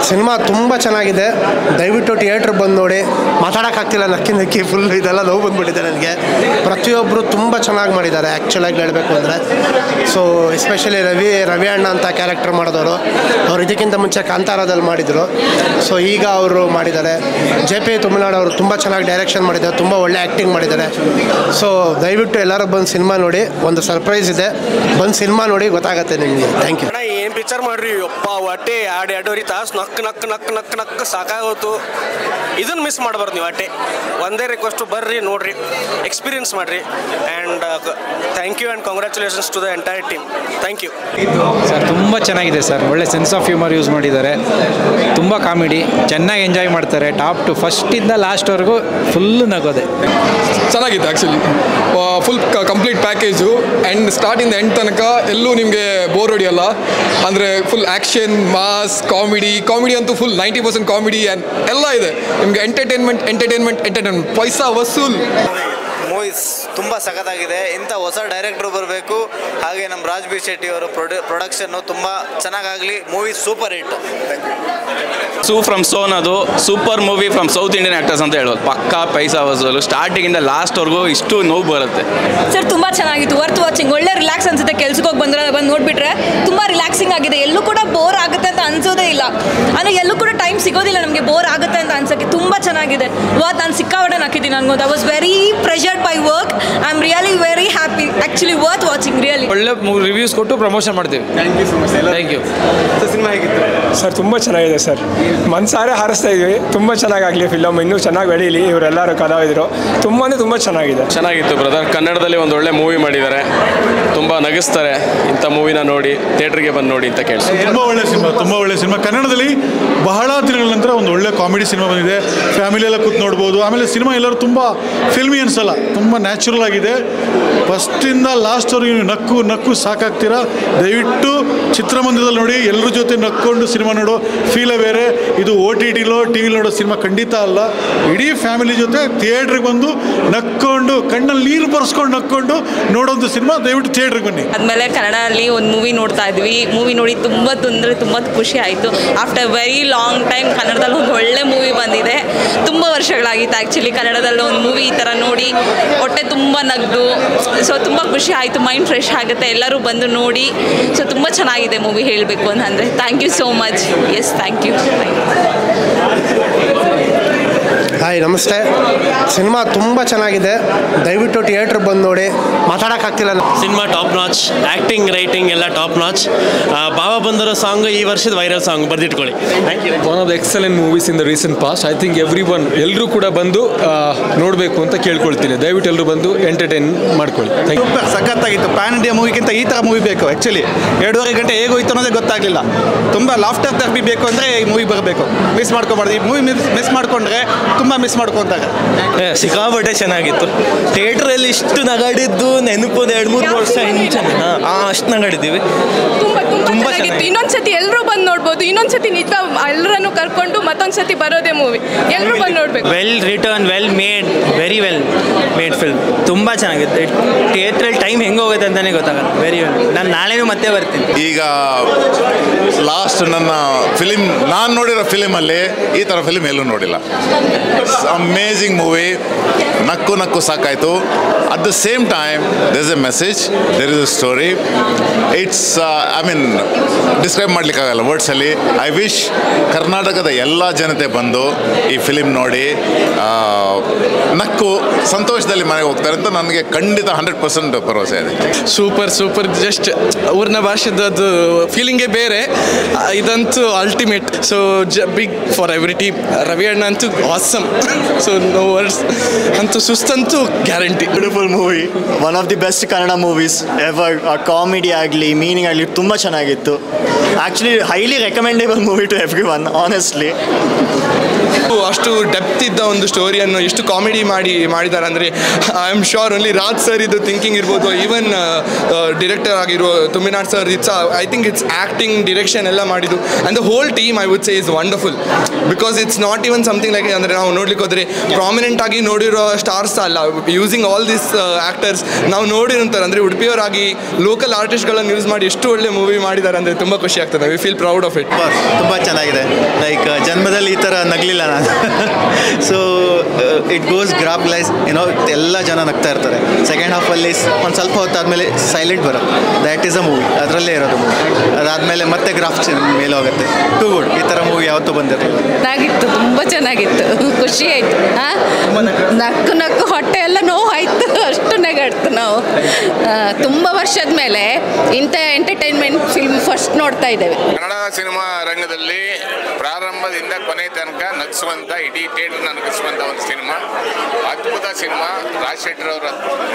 Cinema ತುಂಬ ಚೆನ್ನಾಗಿದೆ, ದಯವಿಟ್ಟು ಥಿಯೇಟ್ರ್ ಬಂದು ನೋಡಿ. ಮಾತಾಡೋಕ್ಕಾಗ್ತಿಲ್ಲ, ನಕ್ಕಿ ನಕ್ಕಿ ಫುಲ್ ಇದೆಲ್ಲ ನೋವು ಬಂದುಬಿಟ್ಟಿದೆ ನನಗೆ. ಪ್ರತಿಯೊಬ್ಬರು ತುಂಬ ಚೆನ್ನಾಗಿ ಮಾಡಿದ್ದಾರೆ ಆ್ಯಕ್ಚುಲಾಗಿ ಹೇಳಬೇಕು ಅಂದರೆ. ಸೊ ಎಸ್ಪೆಷಲಿ ರವಿ ಅಣ್ಣ ಅಂತ ಕ್ಯಾರೆಕ್ಟರ್ ಮಾಡಿದವರು, ಅವ್ರು ಇದಕ್ಕಿಂತ ಮುಂಚೆ ಕಾಂತಾರದಲ್ಲಿ ಮಾಡಿದರು. ಸೊ ಈಗ ಅವರು ಮಾಡಿದ್ದಾರೆ. JP ತಮಿಳ್ನಾಡು ಅವರು ತುಂಬ ಚೆನ್ನಾಗಿ ಡೈರೆಕ್ಷನ್ ಮಾಡಿದ್ದಾರೆ, ತುಂಬ ಒಳ್ಳೆ ಆ್ಯಕ್ಟಿಂಗ್ ಮಾಡಿದ್ದಾರೆ. ಸೊ ದಯವಿಟ್ಟು ಎಲ್ಲರೂ ಬಂದು ಸಿನಿಮಾ ನೋಡಿ. ಒಂದು ಸರ್ಪ್ರೈಸ್ ಇದೆ, ಬಂದು ಸಿನಿಮಾ ನೋಡಿ, ಗೊತ್ತಾಗುತ್ತೆ ನಿಮಗೆ. Thank you. ಏನು ಪಿಕ್ಚರ್ ಮಾಡ್ರಿ ಅಪ್ಪ, ಹೊಟ್ಟೆ ಎರಡೂವರೆ ತಾಸು ನಕ್ಕ ಸಾಕಾಗೋತು. ಇದನ್ನು ಮಿಸ್ ಮಾಡಬಾರ್ದು ನೀವು. ಒಂದೇ ರಿಕ್ವೆಸ್ಟು, ಬರ್ರಿ ನೋಡ್ರಿ, ಎಕ್ಸ್ಪೀರಿಯನ್ಸ್ ಮಾಡಿರಿ. And thank you and congratulations to the entire team. Thank you sir. ತುಂಬ ಚೆನ್ನಾಗಿದೆ ಸರ್, ಒಳ್ಳೆ ಸೆನ್ಸ್ ಆಫ್ ಹ್ಯೂಮರ್ ಯೂಸ್ ಮಾಡಿದ್ದಾರೆ. ತುಂಬ ಕಾಮಿಡಿ, ಚೆನ್ನಾಗಿ ಎಂಜಾಯ್ ಮಾಡ್ತಾರೆ. ಟಾಪ್ ಟು ಫಸ್ಟಿಂದ ಲಾಸ್ಟ್ವರೆಗೂ ಫುಲ್ ನಗೋದೆ. ಚೆನ್ನಾಗಿತ್ತು actually, full complete package. And ಸ್ಟಾರ್ಟಿಂದ ಎಂಡ್ ತನಕ ಎಲ್ಲೂ ನಿಮಗೆ ಬೋರ್ ಹೊಡಿಯಲ್ಲ. ಅಂದರೆ ಫುಲ್ ಆ್ಯಕ್ಷನ್, ಮಾಸ್, ಕಾಮಿಡಿ ಅಂತೂ ಫುಲ್ 90% ಕಾಮಿಡಿ ಆ್ಯಂಡ್ ಎಲ್ಲ ಇದೆ. ನಿಮಗೆ ಎಂಟರ್ಟೈನ್ಮೆಂಟ್ ಪೈಸಾ ವಸೂಲ್. ಮೂವೀಸ್ ತುಂಬ ಸಖತ್ತಾಗಿದೆ. ಇಂಥ ಹೊಸ ಡೈರೆಕ್ಟ್ರು ಬರಬೇಕು. ಹಾಗೆ ನಮ್ಮ ರಾಜ್ ಬಿ ಶೆಟ್ಟಿ ಅವರ ಪ್ರೊಡಕ್ಷನ್ನು ತುಂಬ ಚೆನ್ನಾಗಾಗಲಿ. Movie super hit. ಫ್ರಮ್ ಸೋನ್, ಅದು super movie from South Indian actors ಅಂತ ಹೇಳ್ಬೋದು. ಪಕ್ಕಾ ಪೈಸಾ ವಸೂಲು, ಸ್ಟಾರ್ಟಿಂಗಿಂದ ಲಾಸ್ಟ್ವರೆಗೂ ಇಷ್ಟು ನೋವು ಬರುತ್ತೆ ಸರ್. ತುಂಬ ಚೆನ್ನಾಗಿತ್ತು, ವರ್ತ್ ವಾಚಿಂಗ್. ಒಳ್ಳೆ ರಿಲ್ಯಾಕ್ಸ್ ಅನ್ಸುತ್ತೆ. ಕೆಲ್ಸಕ್ಕೆ ಹೋಗಿ ಬಂದು ನೋಡಿಬಿಟ್ರೆ ತುಂಬ ರಿಲ್ಯಾಕ್ಸಿಂಗ್ ಆಗಿದೆ. ಎಲ್ಲೂ ಕೂಡ ಬೋರ್ ಆಗುತ್ತೆ ಅಂತ ಅನ್ಸೋದೇ ಇಲ್ಲ. ಅಂದರೆ ಎಲ್ಲೂ ಕೂಡ ಟೈಮ್ ಸಿಗೋದಿಲ್ಲ ನಮಗೆ ಬೋರ್ ಆಗುತ್ತೆ ಅಂತ ಅನ್ಸೋಕ್ಕೆ. ತುಂಬ ಚೆನ್ನಾಗಿದೆ. ಇವತ್ತು ನಾನು ಸಿಕ್ಕಾಪಟ್ಟೆ ನಕ್ಕಿದ್ದೀನಿ. ನನಗೊಂದು I was very pressured by work. I am really very happy. Actually worth watching really. ಒಳ್ಳೆ ರಿವ್ಯೂಸ್ ಕೊಟ್ಟು ಪ್ರಮೋಷನ್ ಮಾಡ್ತೀವಿ. Thank you so much. Thank you. Cinema ಹೇಗಿತ್ತು ಸರ್? ತುಂಬ ಚೆನ್ನಾಗಿದೆ ಸರ್, ಮನಸಾರೆ ಹಾರಿಸ್ತಾ ಇದ್ವಿ. ತುಂಬ ಚೆನ್ನಾಗಾಗಲಿ ಫಿಲಮ್, ಇನ್ನೂ ಚೆನ್ನಾಗಿ ಬೆಳೀಲಿ ಇವರೆಲ್ಲರೂ ಕಲಾವಿದರು. ತುಂಬ ಚೆನ್ನಾಗಿತ್ತು ಬ್ರದರ್. ಕನ್ನಡದಲ್ಲಿ ಒಂದು ಒಳ್ಳೆ ಮೂವಿ ಮಾಡಿದ್ದಾರೆ, ತುಂಬ ನಗಿಸ್ತಾರೆ. ಇಂಥ ಮೂವಿನ ನೋಡಿ ಥಿಯೇಟ್ರಿಗೆ ಬಂದು ನೋಡಿ ಅಂತ ಕೇಳಿ. ತುಂಬ ಒಳ್ಳೆ ಸಿನಿಮಾ. ಕನ್ನಡದಲ್ಲಿ ಬಹಳ ದಿನಗಳ ನಂತರ ಒಂದು ಒಳ್ಳೆ ಕಾಮಿಡಿ ಸಿನಿಮಾ ಬಂದಿದೆ. ಫ್ಯಾಮಿಲಿ ಎಲ್ಲ ಕೂತ್ ನೋಡ್ಬೋದು. ಆಮೇಲೆ ಸಿನಿಮಾ ಎಲ್ಲರೂ ತುಂಬ ಫಿಲ್ಮಿ ಅನ್ಸಲ್ಲ, ತುಂಬ ನ್ಯಾಚುರಲ್ ಆಗಿದೆ. ಫಸ್ಟಿಂದ ಲಾಸ್ಟ್ವರೆಗೂ ನಕ್ಕು ಸಾಕಾಗ್ತೀರಾ. ದಯವಿಟ್ಟು ಚಿತ್ರಮಂದಿರದಲ್ಲಿ ನೋಡಿ, ಎಲ್ಲರ ಜೊತೆ ನಕ್ಕೊಂಡು ಸಿನಿಮಾ ನೋಡೋ ಫೀಲೇ ಬೇರೆ. ಇದು OTTಲೋ TV ನೋಡೋ ಸಿನಿಮಾ ಖಂಡಿತ ಅಲ್ಲ. ಇಡೀ ಫ್ಯಾಮಿಲಿ ಜೊತೆ ಥಿಯೇಟ್ರಿಗೆ ಬಂದು ನಕ್ಕೊಂಡು, ಕಣ್ಣಲ್ಲಿ ನೀರು ಬರ್ಸ್ಕೊಂಡು ನಕ್ಕೊಂಡು ನೋಡೋಂಥ ಸಿನಿಮಾ. ದಯವಿಟ್ಟು ಥಿಯೇಟ್ರಿಗೆ ಬನ್ನಿ. ಆದಮೇಲೆ ಕನ್ನಡದಲ್ಲಿ ಒಂದು ಮೂವಿ ನೋಡ್ತಾ ಇದ್ವಿ. ಮೂವಿ ನೋಡಿ ತುಂಬ ಖುಷಿ ಆಯಿತು. ಆಫ್ಟರ್ ವೆರಿ ಲಾಂಗ್ ಟೈಮ್ ಕನ್ನಡದಲ್ಲಿ ಒಂದು ಒಳ್ಳೆ ಮೂವಿ ಬಂದಿದೆ. ತುಂಬ ವರ್ಷಗಳಾಗಿತ್ತು ಆ್ಯಕ್ಚುಲಿ ಕನ್ನಡದಲ್ಲಿ ಒಂದು ಮೂವಿ ಈ ಥರ ನೋಡಿ, ಹೊಟ್ಟೆ ತುಂಬ ನಗ್ದು. ಸೊ ತುಂಬ ಖುಷಿ ಆಯಿತು, ಮೈಂಡ್ ಫ್ರೆಶ್ ಆಗುತ್ತೆ. ಎಲ್ಲರೂ ಬಂದು ನೋಡಿ. ಸೊ ತುಂಬ ಚೆನ್ನಾಗಿದೆ ಮೂವಿ ಹೇಳಬೇಕು ಅಂತಂದರೆ. Thank you so much. Yes, thank you. Hi, ನಮಸ್ತೆ. ಸಿನಿಮಾ ತುಂಬ ಚೆನ್ನಾಗಿದೆ, ದಯವಿಟ್ಟು ಥಿಯೇಟ್ರ್ ಬಂದು ನೋಡಿ. ಮಾತಾಡೋಕ್ಕಾಗ್ತಿಲ್ಲ. Cinema top notch, acting, writing ಎಲ್ಲ ಟಾಪ್ ನಾಚ್. ಬಾಬಾ ಬಂದರೋ ಸಾಂಗ್ ಈ ವರ್ಷದ ವೈರಲ್ ಸಾಂಗ್, ಬರ್ದಿಟ್ಕೊಳ್ಳಿ. Thank you. One of the excellent movies in the recent past. I think ಎಲ್ಲರೂ ಕೂಡ ಬಂದು ನೋಡಬೇಕು ಅಂತ ಕೇಳ್ಕೊಳ್ತೀನಿ. ದಯವಿಟ್ಟು ಎಲ್ಲರೂ ಬಂದು ಎಂಟರ್ಟೈನ್ ಮಾಡ್ಕೊಳ್ಳಿ. Thank you. ಸಖತ್ತಾಗಿತ್ತು. ಪ್ಯಾನ್ ಇಂಡಿಯಾ ಮೂವಿಗಿಂತ ಈ ಥರ ಮೂವಿ ಬೇಕು ಆ್ಯಕ್ಚುಲಿ. 2.5 ಗಂಟೆ ಹೇಗೋಯ್ತು ಅನ್ನೋದೇ ಗೊತ್ತಾಗಲಿಲ್ಲ. ತುಂಬ ಲಾಫ್ಟರ್ ಥೆರಪಿ ಬೇಕು ಅಂದರೆ ಈ ಮೂವಿ ಬರಬೇಕು. ಮಿಸ್ ಮಾಡ್ಕೊಬಾರ್ದು. ಈ ಮೂವಿ ಮಿಸ್ ಮಾಡ್ಕೊಂಡ್ರೆ ತುಂಬ ಮಿಸ್ ಮಾಡ್ಕೊತಾರೆ. ಸಿಕ್ಕಾಪಟ್ಟೆ ಚೆನ್ನಾಗಿತ್ತು. ಥಿಯೇಟ್ರಲ್ಲಿ ಇಷ್ಟು ನಗಾಡಿದ್ದು ನೆನಪು 2-3 ವರ್ಷ ಅಷ್ಟು ನಗಾಡಿದ್ದೀವಿ. ತುಂಬ ಚೆನ್ನಾಗಿತ್ತು. ಇನ್ನೊಂದ್ಸತಿ ಎಲ್ಲರೂ ಬಂದು ನೋಡ್ಬೋದು. ಇನ್ನೊಂದ್ಸತಿ ನಿಜ ಎಲ್ಲರನ್ನು ಕರ್ಕೊಂಡು ಮತ್ತೊಂದ್ಸತಿ ಬರೋದೇ ಮೂವಿ. ಎಲ್ಲರೂ ಬಂದು ನೋಡ್ಬೇಕು. Well return, well made, very well made film. ತುಂಬ ಚೆನ್ನಾಗಿತ್ತು. ಥಿಯೇಟ್ರಲ್ಲಿ ಟೈಮ್ ಹೆಂಗೆ ಹೋಗುತ್ತೆ ಅಂತಲೇ ಗೊತ್ತಾಗಲ್ಲ. Very well. ನಾನು ನಾಳೆನೂ ಮತ್ತೆ ಬರ್ತೀನಿ. ಈಗ ಲಾಸ್ಟ್ ನನ್ನ ಫಿಲಿಮ್, ನಾನು ನೋಡಿರೋ ಫಿಲಿಮಲ್ಲಿ ಈ ಥರ ಫಿಲಿಮ್ ಎಲ್ಲೂ ನೋಡಿಲ್ಲ. Amazing movie. ನಕ್ಕು ಸಾಕಾಯಿತು. At the same time there is a message, there is a story. It's describe ಮಾಡಲಿಕ್ಕಾಗಲ್ಲ ವರ್ಡ್ಸಲ್ಲಿ. ಐ ವಿಶ್ ಕರ್ನಾಟಕದ ಎಲ್ಲ ಜನತೆ ಬಂದು ಈ ಫಿಲಿಮ್ ನೋಡಿ ನಕ್ಕು ಸಂತೋಷದಲ್ಲಿ ಮನೆಗೆ ಹೋಗ್ತಾರೆ ಅಂತ ನನಗೆ ಖಂಡಿತ 100% ಭರವಸೆ ಇದೆ. ಸೂಪರ್. ಜಸ್ಟ್ ಊರಿನ ಭಾಷೆದು ಫೀಲಿಂಗೇ ಬೇರೆ. ಇದಂತೂ ultimate. So big for every team. Ravi ಅಣ್ಣ ಅಂತೂ ಆಸಮ್. So no words. ಅಂತೂ ಸುಸ್ತಂತೂ guarantee. Beautiful movie. One of the best Kannada movies ever. Comedy ಆಗಲಿ, ಮೀನಿಂಗ್ ಆಗಲಿ ತುಂಬ ಚೆನ್ನಾಗಿತ್ತು. Actually highly recommendable movie to everyone, honestly. ಅಷ್ಟು ಡೆಪ್ತ್ ಇದ್ದ ಒಂದು ಸ್ಟೋರಿಯನ್ನು ಎಷ್ಟು ಕಾಮಿಡಿ ಮಾಡಿದ್ದಾರೆ ಅಂದರೆ I am sure only Raj sir ಇದು ಥಿಂಕಿಂಗ್ ಇರ್ಬೋದು. ಈವನ್ ಡಿರೆಕ್ಟರ್ ಆಗಿರೋ Thuminad sir I think it's acting direction ಎಲ್ಲ ಮಾಡಿದ್ದು and the whole team I would say is wonderful because it's not even something like ಅಂದರೆ ನಾವು ನೋಡ್ಲಿಕ್ಕೆ ಹೋದರೆ ಪ್ರಾಮಿನೆಂಟ್ ಆಗಿ ನೋಡಿರೋ ಸ್ಟಾರ್ಸ್ ಅಲ್ಲ, ಯೂಸಿಂಗ್ ಆಲ್ ದಿಸ್ ಆ್ಯಕ್ಟರ್ಸ್ ನಾವು ನೋಡಿರೋಂತಾರೆ ಅಂದರೆ ಉಡುಪಿಯವರಾಗಿ ಲೋಕಲ್ ಆರ್ಟಿಸ್ಟ್ಗಳನ್ನು ಯೂಸ್ ಮಾಡಿ ಎಷ್ಟು ಒಳ್ಳೆ ಮೂವಿ ಮಾಡಿದ್ದಾರೆ ಅಂದರೆ ತುಂಬ ಖುಷಿ ಆಗ್ತದೆ. We feel proud of it. ತುಂಬ ಚೆನ್ನಾಗಿದೆ. ಲೈಕ್ ಜನ್ಮದಲ್ಲಿ ಈ ಥರ ನಗಲಿಲ್ಲ ನಾನು. ಸೊ ಇಟ್ ಗೋಸ್ ಗ್ರಾಫ್ಲೈಸ್ ಏನೋ ಎಲ್ಲ ಜನ ನಗ್ತಾ ಇರ್ತಾರೆ. ಸೆಕೆಂಡ್ ಹಾಫಲ್ಲಿ ಒಂದು ಸ್ವಲ್ಪ ಹೊತ್ತಾದಮೇಲೆ ಸೈಲೆಂಟ್ ಬರುತ್ತೆ. ದ್ಯಾಟ್ ಈಸ್ ಅ ಮೂವಿ, ಅದರಲ್ಲೇ ಇರೋದು ಮೂವಿ. ಅದಾದಮೇಲೆ ಮತ್ತೆ ಗ್ರಾಫ್ ಮೇಲೆ ಹೋಗುತ್ತೆ. Too good. ಈ ಥರ ಮೂವಿ ಯಾವತ್ತೂ ಬಂದಿರಲಿಲ್ಲ. ಚೆನ್ನಾಗಿತ್ತು, ತುಂಬ ಚೆನ್ನಾಗಿತ್ತು, ಖುಷಿ ಆಯಿತು. ನಕ್ಕು ನಕ್ಕು ಹೊಟ್ಟೆ ಎಲ್ಲ ನೋವಾಯಿತು, ಅಷ್ಟು ನಗಾಡ್ತು ನಾವು. ತುಂಬ ವರ್ಷದ ಮೇಲೆ ಇಂಥ ಎಂಟರ್ಟೈನ್ಮೆಂಟ್ ಫಿಲ್ಮ್ ಫಸ್ಟ್ ನೋಡ್ತಾ ಇದ್ದೇವೆ. ಕನ್ನಡ ಸಿನಿಮಾ ರಂಗದಲ್ಲಿ ಪ್ರಾರಂಭದಿಂದ ಕೊನೆ ತನಕ ನಗಿಸುವಂಥ, ಇಡೀ ಥಿಯೇಟರ್ನ ನಗಿಸುವಂಥ ಒಂದು ಸಿನಿಮಾ, ಅದ್ಭುತ ಸಿನಿಮಾ. ರಾಜ್ ಶೆಟ್ಟರ್ ಅವರ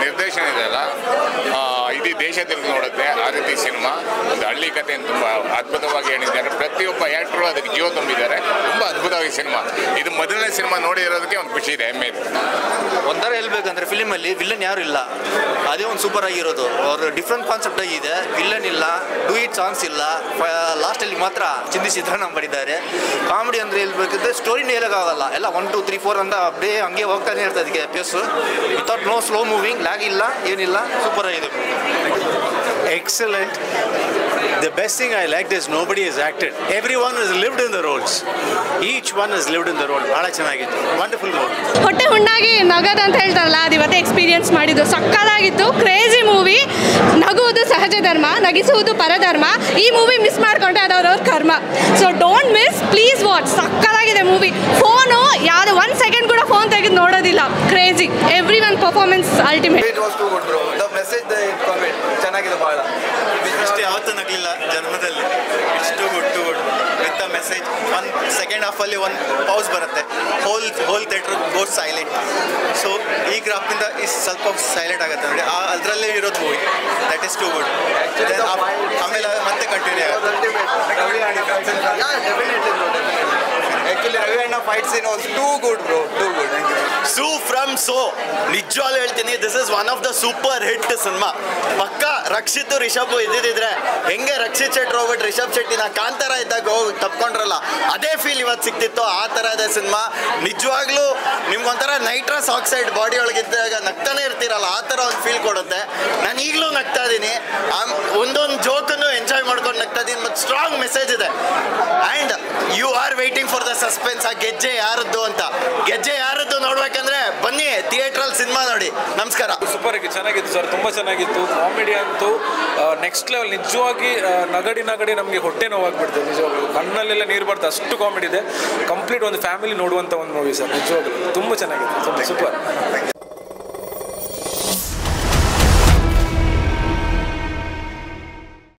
ನಿರ್ದೇಶನ ಇದೆಯಲ್ಲ, ಇಡೀ ದೇಶ ತಿರುಗಿ ನೋಡುತ್ತೆ ಆ ರೀತಿ ಸಿನಿಮಾ. ಒಂದು ಹಳ್ಳಿ ಕಥೆಯನ್ನು ತುಂಬ ಅದ್ಭುತವಾಗಿ ಹೇಳಿದ್ದಾರೆ. ಪ್ರತಿಯೊಬ್ಬ ಆ್ಯಕ್ಟ್ರು ಅದಕ್ಕೆ ಜೀವ ತುಂಬಿದ್ದಾರೆ. ತುಂಬ ಅದ್ಭುತವಾಗಿ ಸಿನಿಮಾ. ಇದು ಮೊದಲನೇ ಸಿನಿಮಾ ನೋಡಿರೋದಕ್ಕೆ ಒಂದು ಖುಷಿ ಇದೆ, ಹೆಮ್ಮೆ ಇದೆ. ಒಂಥರ ಹೇಳ್ಬೇಕಂದ್ರೆ ಫಿಲಿಮಲ್ಲಿ ವಿಲ್ಲನ್ ಯಾರು ಇಲ್ಲ, ಅದೇ ಒಂದು ಸೂಪರ್ ಆಗಿರೋದು. ಅವರು ಡಿಫ್ರೆಂಟ್ ಕಾನ್ಸೆಪ್ಟ್ ಆಗಿದೆ. ವಿಲ್ಲನ್ ಇಲ್ಲ, ಡೂ ಇಟ್ ಸಾಂಗ್ಸ್ ಇಲ್ಲ, ಲಾಸ್ಟಲ್ಲಿ ಮಾತ್ರ ಚಿಂದಿಸಿದ್ರೆ ನಾವು ಬರೀತಾರೆ. ಕಾಮಿಡಿ ಅಂದರೆ ಹೇಳ್ಬೇಕಿದ್ರೆ ಸ್ಟೋರಿನೇ ಹೇಳೋಕ್ಕಾಗಲ್ಲ, ಎಲ್ಲ 1 2 3 4 ಅಂತ ಅಪ್ಡೇ ಹಂಗೆ ಹೋಗ್ತಾನೆ ಇರ್ತದೆ ಅದಕ್ಕೆ pace. Without no slow moving, lag ಇಲ್ಲ, ಏನಿಲ್ಲ, ಸೂಪರ್ ಆಗಿದೆ. Excellent. The best thing I liked is nobody has acted. Everyone has lived in the roles. Each one has lived in the role. ಭಾಳ ಚೆನ್ನಾಗಿತ್ತು. Wonderful movie. ಹೊಟ್ಟೆ ಹುಣ್ಣಾಗಿ ನಗದು ಅಂತ ಹೇಳ್ತಾರಲ್ಲ, ಅದು ಇವತ್ತೇ ಎಕ್ಸ್ಪೀರಿಯನ್ಸ್ ಮಾಡಿದ್ದು. ಸಕ್ಕತ್ತಾಗಿತ್ತು, ಕ್ರೇಜಿ ಮೂವಿ. ನಗುವುದು ಸಹಜ ಧರ್ಮ, ನಗಿಸುವುದು ಪರಧರ್ಮ. ಈ ಮೂವಿ ಮಿಸ್ ಮಾಡ್ಕೊಂಡ್ರೆ ಅದು ಅವ್ರವ್ರ ಕರ್ಮ. So don't miss, please watch. ಸಕ್ಕತ್ತಾಗಿದೆ ಮೂವಿ. ಫೋನು ಯಾವುದು 1 ಸೆಕೆಂಡ್ ಕೂಡ ಫೋನ್ ತೆಗೆದು ನೋಡೋದಿಲ್ಲ. Crazy. Every one performance ultimate. ಚೆನ್ನಾಗಿದೆ ಭಾಳ. ಇಷ್ಟು ಯಾವತ್ತೂ ನಗಲಿಲ್ಲ ಜನ್ಮದಲ್ಲಿ. ಇಷ್ಟು good to good with the message. ಒಂದು ಸೆಕೆಂಡ್ ಹಾಫಲ್ಲಿ ಒಂದು ಪೌಸ್ ಬರುತ್ತೆ. Whole theatre goes silent. So ಈ ಗ್ರಾಫಿಂದ ಸ್ವಲ್ಪ ಸೈಲೆಂಟ್ ಆಗುತ್ತೆ ನೋಡಿ, ಅದರಲ್ಲೇ ಇರೋದು movie. That is too good. ಆಮೇಲೆ ಮತ್ತೆ ಕಂಟಿನ್ಯೂ ಆಗುತ್ತೆ. ಆ್ಯಕ್ಚುಲಿ ರವಿ ಅಣ್ಣ fight scene was too good bro, too good. Su From So ನಿಜವಾಗ್ಲೂ ಹೇಳ್ತೀನಿ, this is one of the super hit cinema. ಪಕ್ಕ ರಕ್ಷಿತ್ ರಿಷಬ್ ಇದ್ದಿದ್ರೆ ಹೆಂಗೆ ರಕ್ಷಿತ್ ಶೆಟ್ಟಿ ಹೋಗ್ಬಿಟ್ಟು ರಿಷಬ್ ಶೆಟ್ಟಿನ ಕಾಂತಾರ ಇದ್ದಾಗ ಹೋಗಿ ತಪ್ಕೊಂಡ್ರಲ್ಲ, ಅದೇ ಫೀಲ್ ಇವತ್ತು ಸಿಕ್ತಿತ್ತು. ಆ ಥರ ಇದೆ ಸಿನಿಮಾ. ನಿಜವಾಗ್ಲೂ ನಿಮ್ಗೊಂಥರ ನೈಟ್ರಸ್ ಆಕ್ಸೈಡ್ ಬಾಡಿ ಒಳಗಿದ್ದಾಗ ನಗ್ತಾನೆ ಇರ್ತೀರಲ್ಲ, ಆ ಥರ ಒಂದು ಫೀಲ್ ಕೊಡುತ್ತೆ. ನಾನು ಈಗಲೂ ನಗ್ತಾ ಇದ್ದೀನಿ. ಒಂದೊಂದು ಜೋಕನ್ನು ಎಂಜಾಯ್ ಮಾಡ್ಕೊಂಡು ನಗ್ತಾ ಇದ್ದೀನಿ. ಮತ್ತು ಸ್ಟ್ರಾಂಗ್ ಮೆಸೇಜ್ ಇದೆ. And you are waiting for the suspense. ಆ ಗೆಜ್ಜೆ ಯಾರದ್ದು ಅಂತ. ಗೆಜ್ಜೆ ಯಾರದ್ದು ನೋಡ್ಬೇಕಂದ್ರೆ ಬನ್ನಿ ಥಿಯೇಟ್ರಲ್ಲಿ ಸಿನಿಮಾ ನೋಡಿ. ನಮಸ್ಕಾರ. ಸೂಪರ್ ಆಗಿ ಚೆನ್ನಾಗಿತ್ತು ಸರ್, ತುಂಬ ಚೆನ್ನಾಗಿತ್ತು. ಕಾಮಿಡಿ ಅಂತೂ ನೆಕ್ಸ್ಟ್ ಲೆವೆಲ್. ನಿಜವಾಗಿ ನಗಡಿ ನಮಗೆ ಹೊಟ್ಟೆ ನೋವಾಗ್ಬಿಡ್ತು. ನಿಜವಾಗ್ಲೂ ಕಣ್ಣಲ್ಲೆಲ್ಲ ನೀರು ಬರ್ತದೆ, ಅಷ್ಟು ಕಾಮಿಡಿ ಇದೆ. ಕಂಪ್ಲೀಟ್ ಒಂದು ಫ್ಯಾಮಿಲಿ ನೋಡುವಂಥ ಒಂದು ಮೂವಿ ಸರ್. ನಿಜವಾಗ್ಲೂ ತುಂಬ ಚೆನ್ನಾಗಿದೆ, ತುಂಬ ಸೂಪರ್.